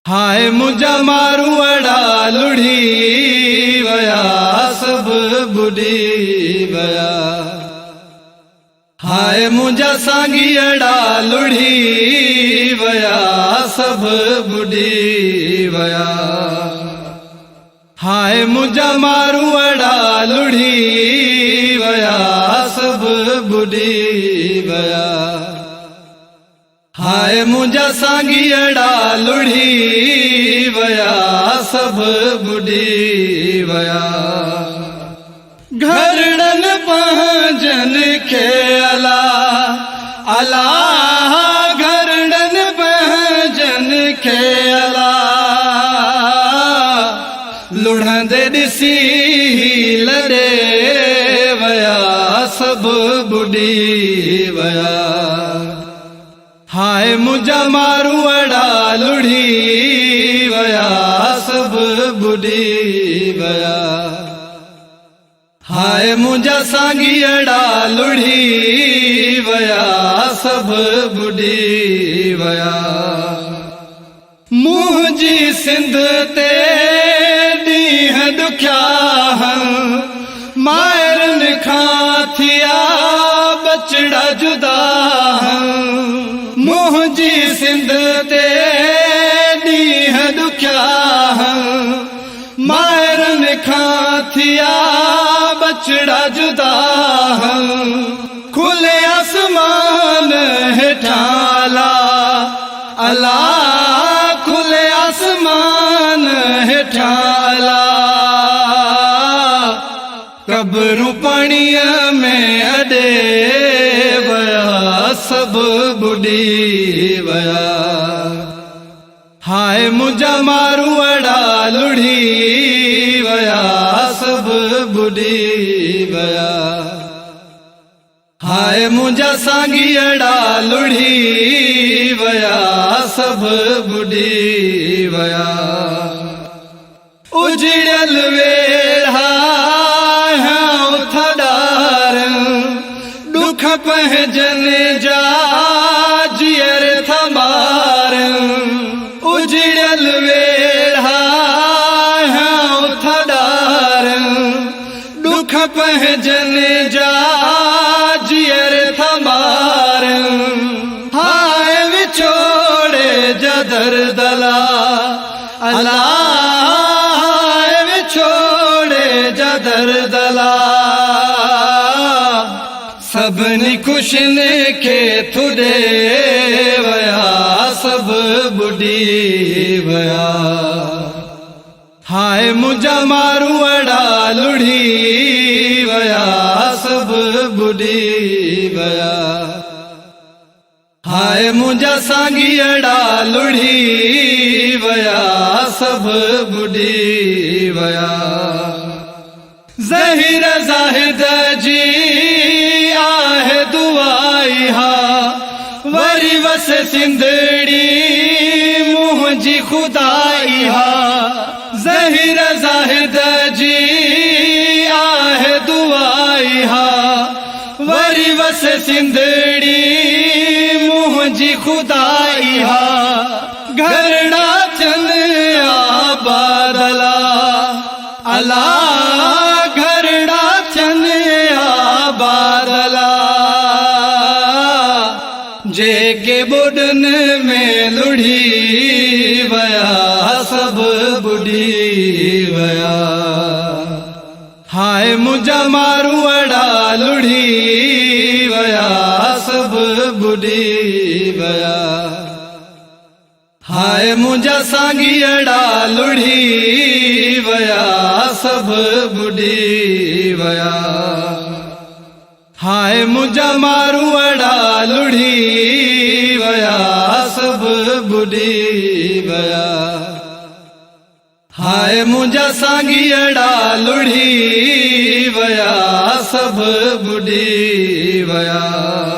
हाय मुझा मारू अड़ा लुढ़ी वया सब बुढ़ी वया। हाय मुझा सांगी अड़ा लुढ़ी वया सब बुढ़ी वया। हाय मुझा मारू अड़ा लुढ़ी वया सब बुढ़ी वया। हाय मुझा सांगी अड़ा लुढ़ी वया सब बुढ़ी वया। घरड़न पहजन खे अला अला घरड़न पहजन खे अला। लुढ़ंदे ॾिसी लड़े वया सब बुढ़ी वया। हाय मुझा मारू अड़ा लुढ़ी वया सब बुढ़ी वया। हाय मुझा सांगी अड़ा लुढ़ी वया सब बुढ़ी वया। मुझी सिंध ते ॾींह ॾुखिया मायरन खां थिया बचड़ा जुदा। मुझी सिंध ते ॾींह ॾुखिया मायरन खां थिया बचड़ा जुदा। खुले आसमान हेठाला अला खुले आसमान हेठाला। कब्रू पाणीअ में अॾे वया सब बुढ़ी वया। हाय मुझा मारू अड़ा लुढ़ी वया सब बुढ़ी वया। हाय मुझा सांगी अड़ा लुढ़ी वया सब बुढ़ी वया। उजड़ल वेढ़ा थडार दुख पहजन जा जियर थमार। उजड़ल वेढ़ा थडार दुख पहजन जा जियर थमार। हाय विछोड़े जदर दला अला हाय विछोड़े जदर दला। सबनी खुशन के थुड़े वया सब बुढ़ी वया। हाय मुझा मारू अड़ा लुढ़ी वया सब बुढ़ी वया। हाय मुझा सांगी अड़ा लुढ़ी वया सब बुढ़ी वया। ज़हीर ज़ाहिद जी आहे दुआई हा वरी वस सिंधड़ी मुझी खुदाई हा। ज़हीर ज़ाहिद जी आहे दुआई हा वरी वस सिंधड़ी मुझी खुदाई हा। घरड़ा चन आबादला अला घरड़ा चन आबादला। जेके बुढ़न में लुढ़ी वया सब बुढ़ी वया। हाय मुझा मारू अड़ा लुढ़ी वया सब बुढ़ी वया। हाय मुझा सांगी अड़ा लुढ़ी वया सब बुढ़ी वया। हाय मुझा मारू अड़ा लुढ़ी वया सब बुढ़ी वया। हाय मुझा सांगी अड़ा लुढ़ी वया सब बुढ़ी वया।